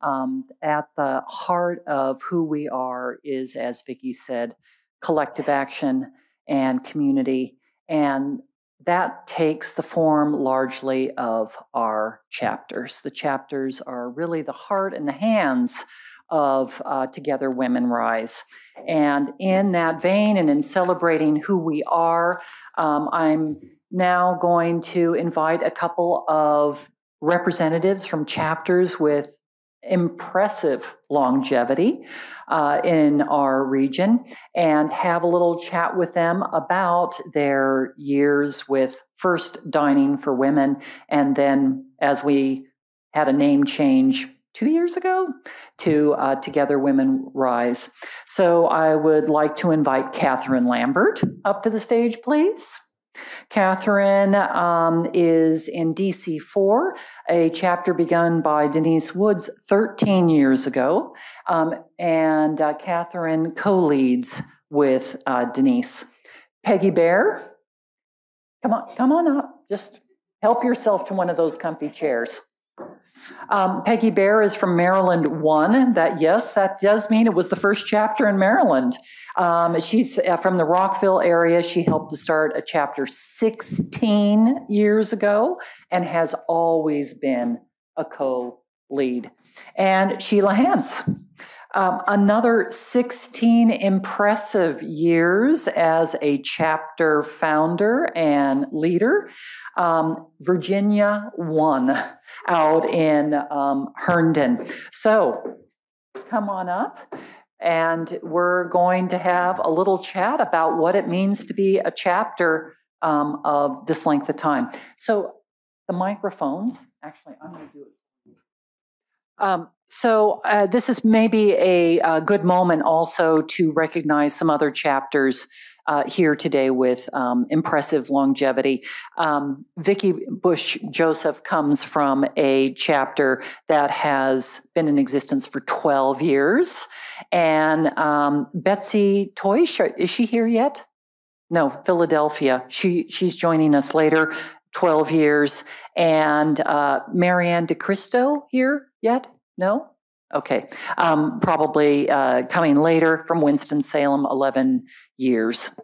At the heart of who we are is, as Vicki said, collective action and community. And that takes the form largely of our chapters. The chapters are really the heart and the hands of Together Women Rise. And in that vein and in celebrating who we are, I'm now going to invite a couple of representatives from chapters with impressive longevity in our region and have a little chat with them about their years with first Dining for Women, and then as we had a name change 2 years ago to Together Women Rise. So I would like to invite Catherine Lambert up to the stage, please. Catherine is in DC4, a chapter begun by Denise Woods 13 years ago, and Catherine co-leads with Denise. Peggy Bear, come on up. Just help yourself to one of those comfy chairs. Peggy Bear is from Maryland 1. That does mean it was the first chapter in Maryland. She's from the Rockville area. She helped to start a chapter 16 years ago and has always been a co-lead. And Sheila Hance, another 16 impressive years as a chapter founder and leader. Virginia 1 out in Herndon. So come on up. And we're going to have a little chat about what it means to be a chapter of this length of time. So the microphones, actually, I'm going to do it. This is maybe a good moment also to recognize some other chapters here today with impressive longevity. Vicki Bush Joseph comes from a chapter that has been in existence for 12 years. And Betsy Toish, is she here yet? No, Philadelphia. She's joining us later, 12 years. And Marianne DeCristo here yet? No? Okay. Probably coming later from Winston-Salem, 11 years.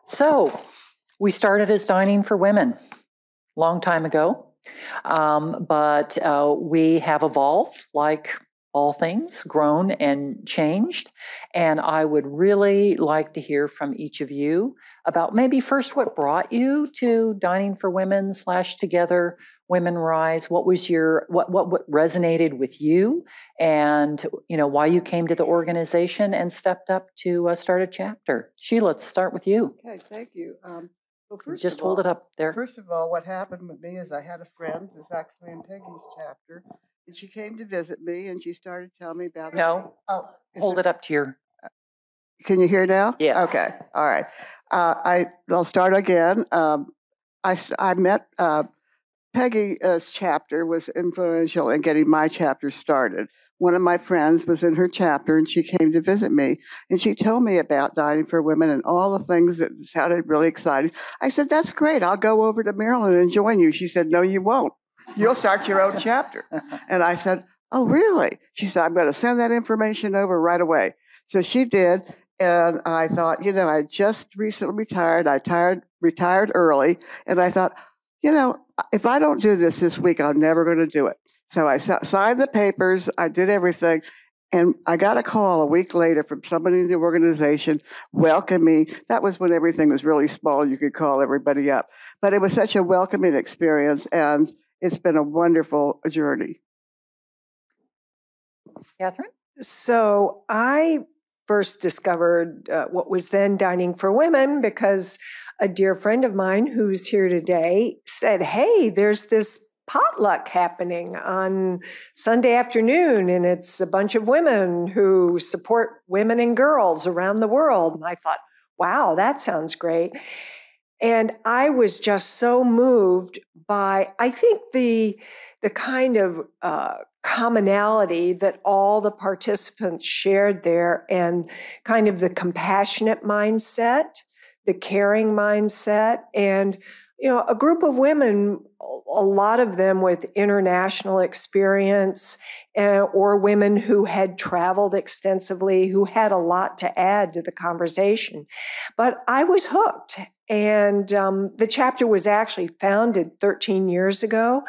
So we started as Dining for Women long time ago, but we have evolved like all things, grown and changed. And I would really like to hear from each of you about maybe first what brought you to Dining for Women / Together Women Rise. What was what resonated with you, and why you came to the organization and stepped up to start a chapter. Sheila, let's start with you. Okay, thank you. Well, just hold it up there. First of all, what happened with me is I had a friend that's actually in Peggy's chapter, and she came to visit me, and she started telling me about. No. Oh, hold it up to your. Can you hear now? Yes. Okay. All right. I'll start again. I met Peggy's chapter was influential in getting my chapter started. One of my friends was in her chapter, and she came to visit me, and she told me about Dining for Women and all the things that sounded really exciting. I said, "That's great. I'll go over to Maryland and join you." She said, "No, you won't. You'll start your own chapter." And I said, "Oh, really?" She said, "I'm going to send that information over right away." So she did, and I thought, I just recently retired. I retired early, and I thought, if I don't do this week, I'm never going to do it. So I signed the papers, I did everything, and I got a call a week later from somebody in the organization welcoming me. That was when everything was really small. You could call everybody up. But it was such a welcoming experience, and it's been a wonderful journey. Catherine? So I first discovered what was then Dining for Women because a dear friend of mine who's here today said, "Hey, there's this potluck happening on Sunday afternoon, and it's a bunch of women who support women and girls around the world." And I thought, wow, that sounds great. And I was just so moved by, I think, the kind of commonality that all the participants shared there, and kind of the compassionate mindset, the caring mindset, and a group of women, a lot of them with international experience or women who had traveled extensively, who had a lot to add to the conversation. But I was hooked. And the chapter was actually founded 13 years ago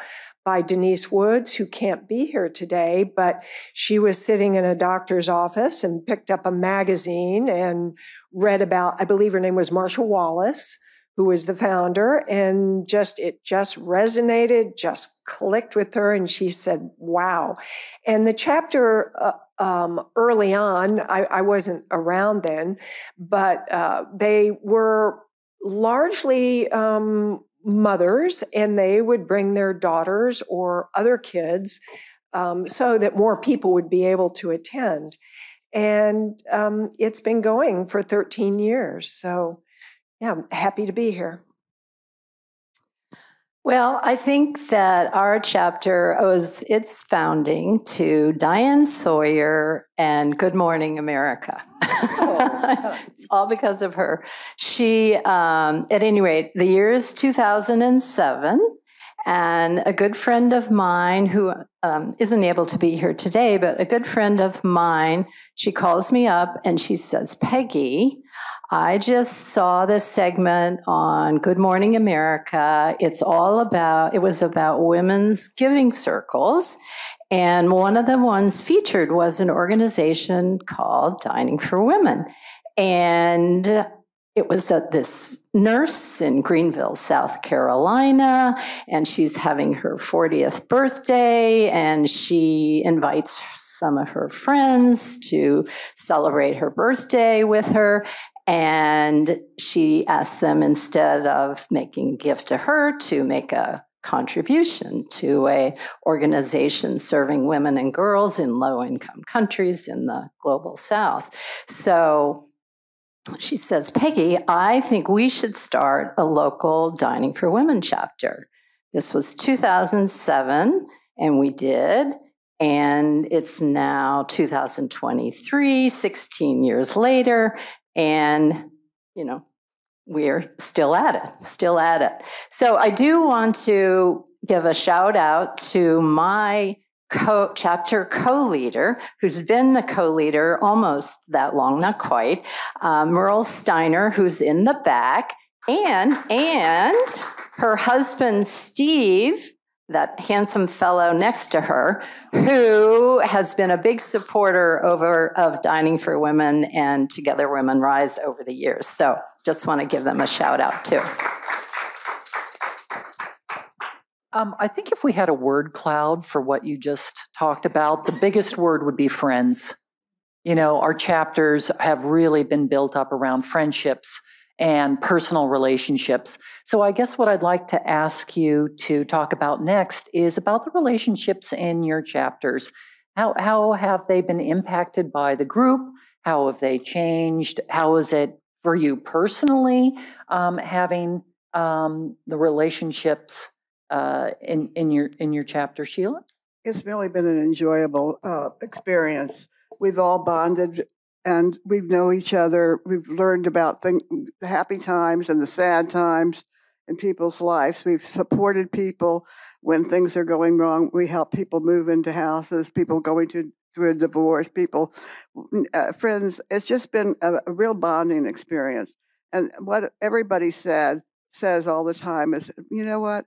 by Denise Woods, who can't be here today, but she was sitting in a doctor's office and picked up a magazine and read about, I believe her name was Marsha Wallace, who was the founder, and it just resonated, just clicked with her, and she said, wow. And the chapter early on, I wasn't around then, but they were largely mothers, and they would bring their daughters or other kids so that more people would be able to attend. And it's been going for 13 years. So yeah, I'm happy to be here. Well, I think that our chapter owes its founding to Diane Sawyer and Good Morning America. It's all because of her. She, at any rate, the year is 2007, and a good friend of mine who isn't able to be here today, but a good friend of mine, she calls me up and she says, Peggy, I just saw this segment on Good Morning America. It was about women's giving circles. And one of the ones featured was an organization called Dining for Women. And it was this nurse in Greenville, South Carolina, and she's having her 40th birthday, and she invites some of her friends to celebrate her birthday with her. And she asked them, instead of making a gift to her, to make a contribution to an organization serving women and girls in low-income countries in the global South. So she says, Peggy, I think we should start a local Dining for Women chapter. This was 2007, and we did. And it's now 2023, 16 years later. And, we're still at it. So I do want to give a shout out to my chapter co-leader, who's been the co-leader almost that long, not quite, Merle Steiner, who's in the back, and her husband, Steve, that handsome fellow next to her, who has been a big supporter of Dining for Women and Together Women Rise over the years. So just want to give them a shout out too. I think if we had a word cloud for what you just talked about, the biggest word would be friends. Our chapters have really been built up around friendships and personal relationships. So I guess what I'd like to ask you to talk about next is about the relationships in your chapters. How have they been impacted by the group? How have they changed? How is it for you personally, having the relationships in your chapter, Sheila? It's really been an enjoyable experience. We've all bonded and we know each other. We've learned about the happy times and the sad times in people's lives. We've supported people when things are going wrong. We help people move into houses, people going through a divorce, friends. It's just been a real bonding experience. And what everybody says all the time is, you know what?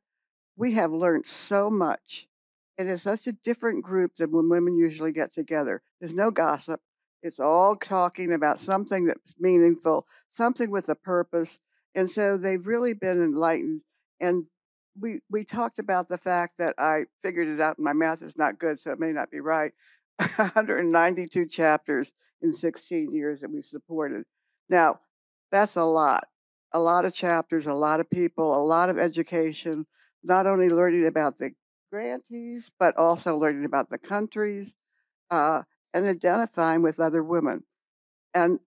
We have learned so much. It is such a different group than when women usually get together. There's no gossip. It's all talking about something that's meaningful, something with a purpose. And so they've really been enlightened. And we talked about the fact that I figured it out, and my math is not good, so it may not be right. 192 chapters in 16 years that we've supported. Now, that's a lot of chapters, a lot of people, a lot of education, not only learning about the grantees, but also learning about the countries, and identifying with other women. And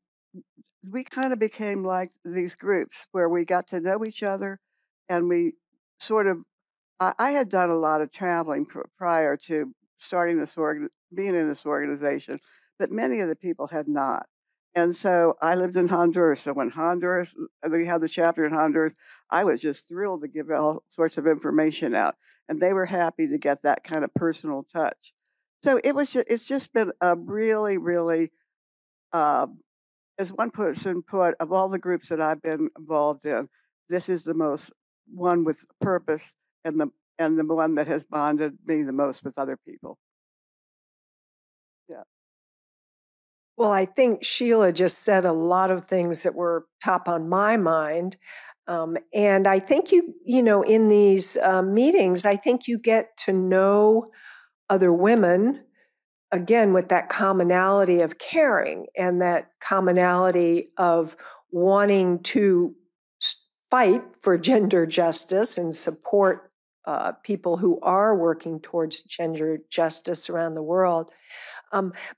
we kind of became like these groups where we got to know each other, and we sort of, I had done a lot of traveling prior to starting being in this organization, but many of the people had not. And so I lived in Honduras. So when we had the chapter in Honduras, I was just thrilled to give all sorts of information out. And they were happy to get that kind of personal touch. So it's just been a really, really, as one person put, of all the groups that I've been involved in, this is the most one with purpose and the one that has bonded me the most with other people. Yeah. Well, I think Sheila just said a lot of things that were top on my mind. And I think in these meetings, I think you get to know other women, again, with that commonality of caring and that commonality of wanting to fight for gender justice and support people who are working towards gender justice around the world.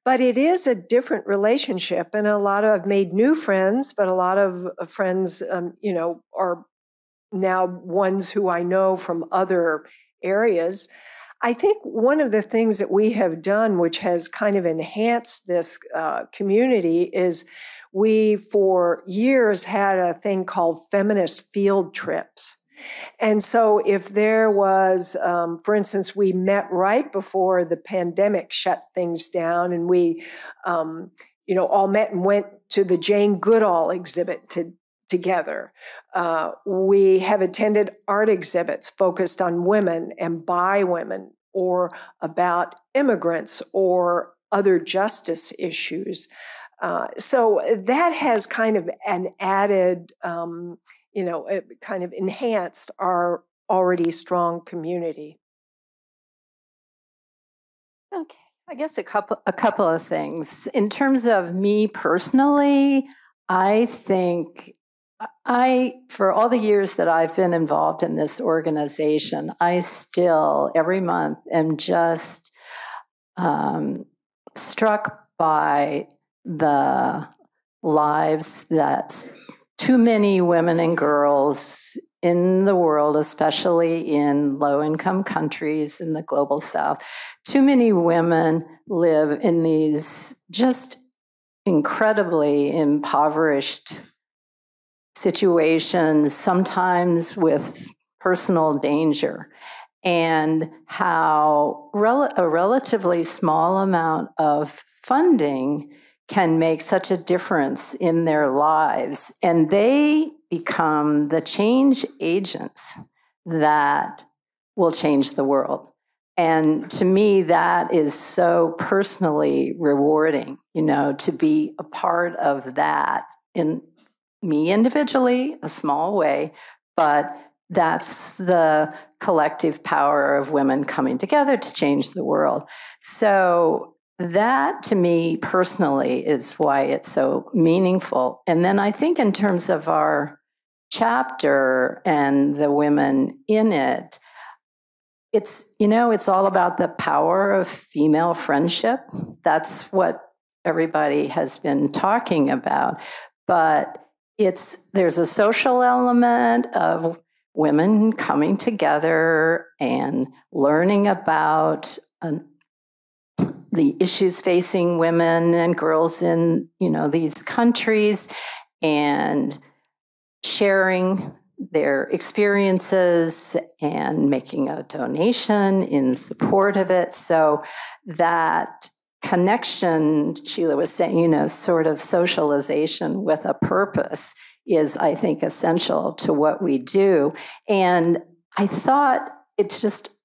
But it is a different relationship, and I've made new friends, but a lot of friends, are now ones who I know from other areas. I think one of the things that we have done, which has kind of enhanced this community, is we, for years, had a thing called feminist field trips. And so if there was, for instance, we met right before the pandemic shut things down, and we, all met and went to the Jane Goodall exhibit together. We have attended art exhibits focused on women and by women, or about immigrants or other justice issues. So that has kind of an added, it kind of enhanced our already strong community. Okay, I guess a couple of things. In terms of me personally, I think for all the years that I've been involved in this organization, I still every month am just struck by the lives that too many women and girls in the world, especially in low-income countries in the global South, too many women live in these just incredibly impoverished situations, sometimes with personal danger, and how a relatively small amount of funding can make such a difference in their lives, and they become the change agents that will change the world. And to me, that is so personally rewarding, to be a part of that, in me individually, a small way, but that's the collective power of women coming together to change the world. So that, to me personally, is why it's so meaningful. And then I think in terms of our chapter and the women in it, it's all about the power of female friendship. That's what everybody has been talking about. But there's a social element of women coming together and learning about the issues facing women and girls in, these countries, and sharing their experiences and making a donation in support of it. So that connection, Sheila was saying, sort of socialization with a purpose is, I think, essential to what we do. And I thought it's just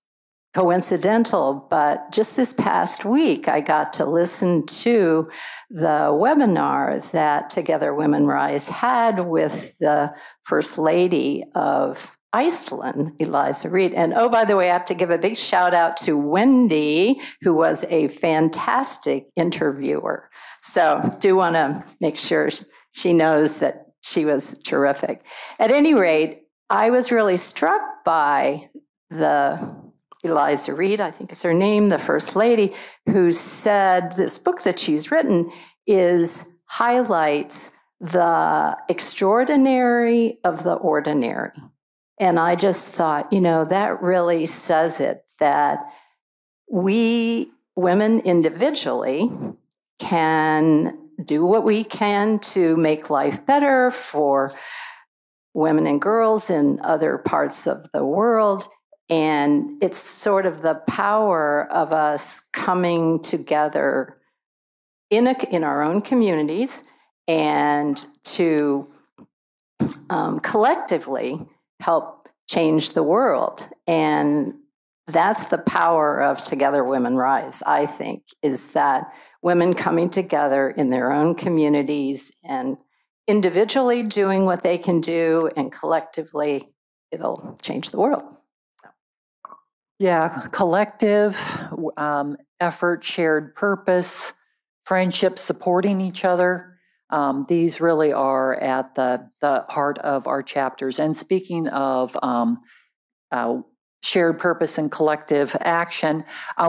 coincidental, but just this past week, I got to listen to the webinar that Together Women Rise had with the First Lady of Iceland, Eliza Reid. And oh, by the way, I have to give a big shout out to Wendy, who was a fantastic interviewer. So do want to make sure she knows that she was terrific. At any rate, I was really struck by the Eliza Reid, I think is her name, the First Lady, who said this book that she's written highlights the extraordinary of the ordinary. And I just thought, that really says it, that we women individually can do what we can to make life better for women and girls in other parts of the world. And it's sort of the power of us coming together in our own communities and to collectively help change the world. And that's the power of Together Women Rise, I think, is that women coming together in their own communities and individually doing what they can do, and collectively it'll change the world. Yeah, collective effort, shared purpose, friendship, supporting each other. These really are at the heart of our chapters. And speaking of shared purpose and collective action,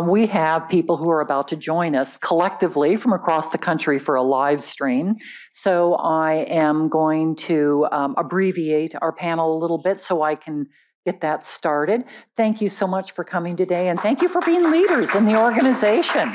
we have people who are about to join us collectively from across the country for a live stream. So I am going to abbreviate our panel a little bit so I can get that started. Thank you so much for coming today, and thank you for being leaders in the organization.